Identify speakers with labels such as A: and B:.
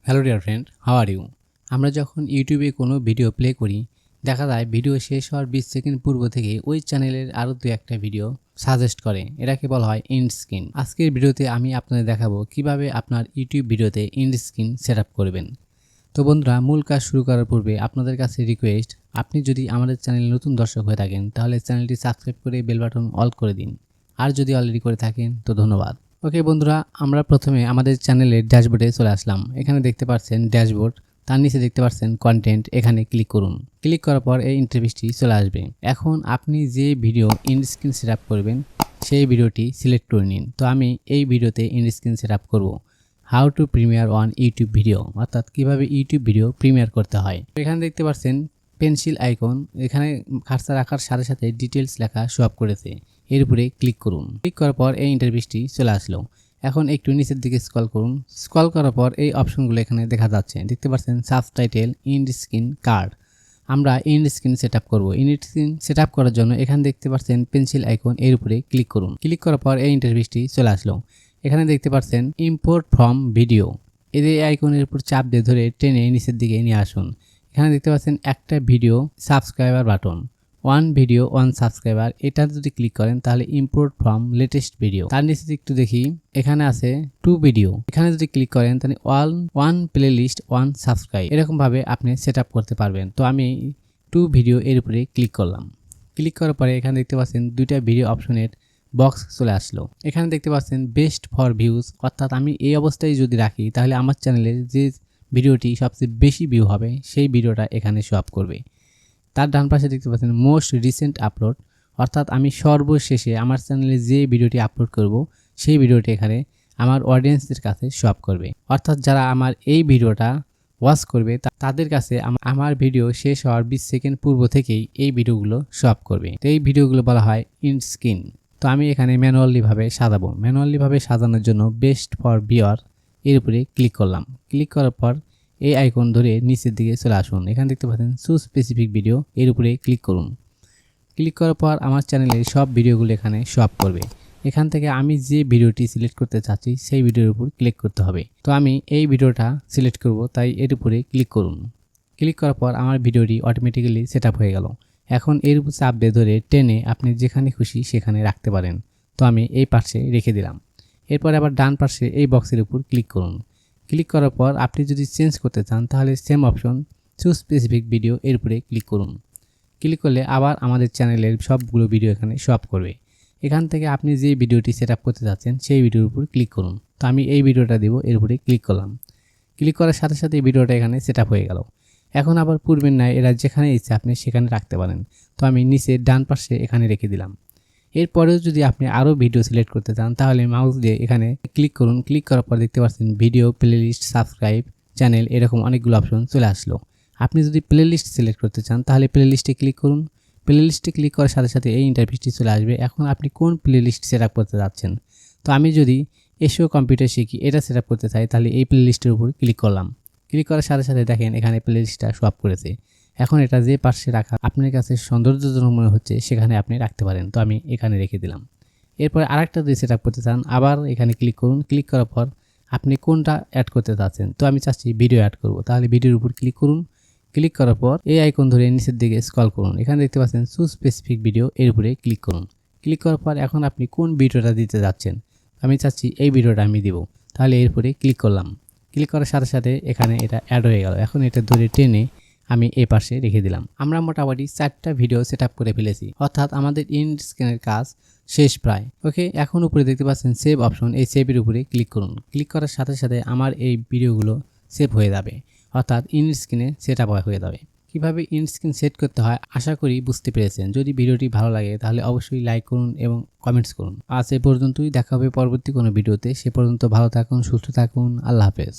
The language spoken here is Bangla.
A: Hello dear friend, how are you? আমরা যখন ইউটিউবে কোনো ভিডিও প্লে করি, দেখা যায় ভিডিও শেষ হওয়ার 20 সেকেন্ড পূর্ব থেকে ওই চ্যানেলের আরও দু একটা ভিডিও সাজেস্ট করে। এটাকে বলা হয় এন্ড স্ক্রিন। আজকের ভিডিওতে আমি আপনাদের দেখাবো কিভাবে আপনার ইউটিউব ভিডিওতে এন্ড স্ক্রিন সেট আপ করবেন। তো বন্ধুরা, মূল কাজ শুরু করার পূর্বে আপনাদের কাছে রিকোয়েস্ট, আপনি যদি আমাদের চ্যানেলে নতুন দর্শক হয়ে থাকেন তাহলে চ্যানেলটি সাবস্ক্রাইব করে বেল বাটন অল করে দিন। আর যদি অলরেডি করে থাকেন তো ধন্যবাদ। ওকে বন্ধুরা, আমরা প্রথমে আমাদের চ্যানেলের ড্যাশবোর্ডে চলে আসলাম। এখানে দেখতে পাচ্ছেন ড্যাশবোর্ড, তার নিচে দেখতে পাচ্ছেন কন্টেন্ট। এখানে ক্লিক করুন। ক্লিক করার পর এই ইন্টারফেসটি চলে আসবে। এখন আপনি যে video and screen set up করবেন সেই ভিডিওটি সিলেক্ট করে নিন। তো আমি এই ভিডিওতে এন্ড স্ক্রিন সেট আপ করবো how to premier on YouTube video, অর্থাৎ কিভাবে ইউটিউব ভিডিও প্রিমিয়ার করতে হয়। এখানে দেখতে পাচ্ছেন পেন্সিল আইকন, এখানে কার্সার রাখার সাথে সাথে ডিটেলস লেখা শো আপ করেছে। এর উপরে ক্লিক করুন। ক্লিক করার পর এই ইন্টারফেসটি চলে আসলো। এখন একটু নিচের দিকে স্ক্রল করুন। স্ক্রল করার পর এই অপশনগুলো এখানে দেখা যাচ্ছে। দেখতে পাচ্ছেন সাবটাইটেল, এন্ড স্ক্রিন, কার্ড। আমরা এন্ড স্ক্রিন সেট আপ করবো। এন্ড স্ক্রিন সেট আপ করার জন্য এখানে দেখতে পাচ্ছেন পেন্সিল আইকন, এর উপরে ক্লিক করুন। ক্লিক করার পর এই ইন্টারফেসটি চলে আসলো। এখানে দেখতে পাচ্ছেন ইম্পোর্ট ফ্রম ভিডিও, এই আইকনের উপর চাপ দিয়ে ধরে টেনে নিচের দিকে নিয়ে আসুন। এখানে দেখতে পাচ্ছেন একটা video subscriber button, one video one subscriber. এটা যদি ক্লিক করেন তাহলে ইম্পোর্ট ফ্রম লেটেস্ট ভিডিও। তার নিচে একটু দেখি, এখানে আছে টু ভিডিও। এখানে যদি ক্লিক করেন তাহলে one playlist one subscribe. এরকম ভাবে আপনি সেট আপ করতে পারবেন। তো আমি টু ভিডিও এর উপরে ক্লিক করলাম। ক্লিক করার পরে এখানে দেখতে পাচ্ছেন দুইটা ভিডিও অপশনের বক্স চলে আসলো। এখানে দেখতে পাচ্ছেন বেস্ট ফর ভিউজ, অর্থাৎ আমি এই অবস্থায় যদি রাখি তাহলে আমার চ্যানেলের যে ভিডিওটি সবচেয়ে বেশি ভিউ হবে সেই ভিডিওটা এখানে শো আপ করবে। তার ডান পাশে দেখতে পাচ্ছেন মোস্ট রিসেন্ট আপলোড, অর্থাৎ আমি সর্বশেষে আমার চ্যানেলে যে ভিডিওটি আপলোড করব সেই ভিডিওটি এখানে আমার অডিয়েন্সদের কাছে শো আপ করবে। অর্থাৎ যারা আমার এই ভিডিওটা ওয়াচ করবে তাদের কাছে আমার ভিডিও শেষ হওয়ার 20 সেকেন্ড পূর্ব থেকেই এই ভিডিওগুলো শো আপ করবে। তো এই ভিডিওগুলো বলা হয় এন্ড স্ক্রিন। তো আমি এখানে ম্যানুয়ালিভাবে সাজাবো। ম্যানুয়ালিভাবে সাজানোর জন্য বেস্ট ফর ভিউয়ার এর উপরে ক্লিক করলাম। ক্লিক করার পর এই আইকন ধরে নিচের দিকে চলে আসুন। এখানে দেখতে পাচ্ছেন চুজ স্পেসিফিক ভিডিও, এর উপরে ক্লিক করুন। ক্লিক করার পর আমার চ্যানেলের সব ভিডিওগুলো এখানে শো আপ করবে। এখান থেকে আমি যে ভিডিওটি সিলেক্ট করতে চাচ্ছি সেই ভিডিওর উপর ক্লিক করতে হবে। তো আমি এই ভিডিওটা সিলেক্ট করব, তাই এর উপরে ক্লিক করুন। ক্লিক করার পর আমার ভিডিওটি অটোমেটিক্যালি সেট আপ হয়ে গেল। এখন এর উপর চাপ দিয়ে ধরে টেনে আপনি যেখানে খুশি সেখানে রাখতে পারেন। তো আমি এই পাশে রেখে দিলাম। এরপর আবার ডান পাশে এই বক্সের উপর ক্লিক করুন। ক্লিক করার পর আপনি যদি চেঞ্জ করতে চান তাহলে same option choose specific video, এর উপরে ক্লিক করুন। ক্লিক করলে আবার আমাদের চ্যানেলের সবগুলো ভিডিও এখানে শো আপ করবে। এখান থেকে আপনি যে ভিডিওটি সেট আপ করতে যাচ্ছেন সেই ভিডিওর উপর ক্লিক করুন। তো আমি এই ভিডিওটা দেবো, এর উপরে ক্লিক করলাম। ক্লিক করার সাথে সাথে এই ভিডিওটা এখানে সেট আপ হয়ে গেল। এখন আবার পূর্বের ন্যায় এরা যেখানে ইচ্ছে আপনি সেখানে রাখতে পারেন। তো আমি নিচে ডান পাশে এখানে রেখে দিলাম। এরপরেও যদি আপনি আরও ভিডিও সিলেক্ট করতে চান তাহলে মাউস দিয়ে এখানে ক্লিক করুন। ক্লিক করার পর দেখতে পাচ্ছেন ভিডিও, প্লেলিস্ট, সাবস্ক্রাইব, চ্যানেল, এরকম অনেকগুলো অপশন চলে আসলো। আপনি যদি প্লেলিস্ট সিলেক্ট করতে চান তাহলে প্লেলিস্টে ক্লিক করুন। প্লেলিস্টে ক্লিক করার সাথে সাথে এই ইন্টারফেসটি চলে আসবে। এখন আপনি কোন প্লেলিস্ট সেট আপ করতে যাচ্ছেন। তো আমি যদি এসিও কম্পিউটার শিখি এটা সেট আপ করতে চাই তাহলে এই প্লেলিস্টের উপর ক্লিক করলাম। ক্লিক করার সাথে সাথে দেখেন এখানে প্লেলিস্টটা শো আপ করেছে। এখন এটা যে পাশে রাখা আপনার কাছে সৌন্দর্যজনক মনে হচ্ছে সেখানে আপনি রাখতে পারেন। তো আমি এখানে রেখে দিলাম। এরপর আরেকটা যদি সেট আপ করতে চান আবার এখানে ক্লিক করুন। ক্লিক করার পর আপনি কোনটা অ্যাড করতে চাচ্ছেন। তো আমি চাচ্ছি ভিডিও অ্যাড করব, তাহলে ভিডিওর উপর ক্লিক করুন। ক্লিক করার পর এই আইকন ধরে নিচের দিকে স্ক্রল করুন। এখানে দেখতে পাচ্ছেন চুজ স্পেসিফিক ভিডিও, এর উপরে ক্লিক করুন। ক্লিক করার পর এখন আপনি কোন ভিডিওটা দিতে যাচ্ছেন। আমি চাচ্ছি এই ভিডিওটা আমি দিব, তাহলে এর উপরে ক্লিক করলাম। ক্লিক করার সাথে সাথে এখানে এটা অ্যাড হয়ে গেল। এখন এটা ধরে টেনে আমি এই পাশে রেখে দিলাম। আমরা মোটামুটি 4টা ভিডিও সেট আপ করে ফেলেছি, অর্থাৎ আমাদের এন্ড স্ক্রিনের কাজ শেষ প্রায়। ওকে, এখন উপরে দেখতে পাচ্ছেন সেভ অপশন, এই সেভের উপরে ক্লিক করুন। ক্লিক করার সাথে সাথে আমার এই ভিডিওগুলো সেভ হয়ে যাবে, অর্থাৎ এন্ড স্ক্রিনে সেট আপ হয়ে যাবে। কীভাবে এন্ড স্ক্রিন সেট করতে হয় আশা করি বুঝতে পেরেছেন। যদি ভিডিওটি ভালো লাগে তাহলে অবশ্যই লাইক করুন এবং কমেন্টস করুন। আজ এ পর্যন্তই, দেখা হবে পরবর্তী কোনো ভিডিওতে। সে পর্যন্ত ভালো থাকুন, সুস্থ থাকুন, আল্লাহ হাফেজ।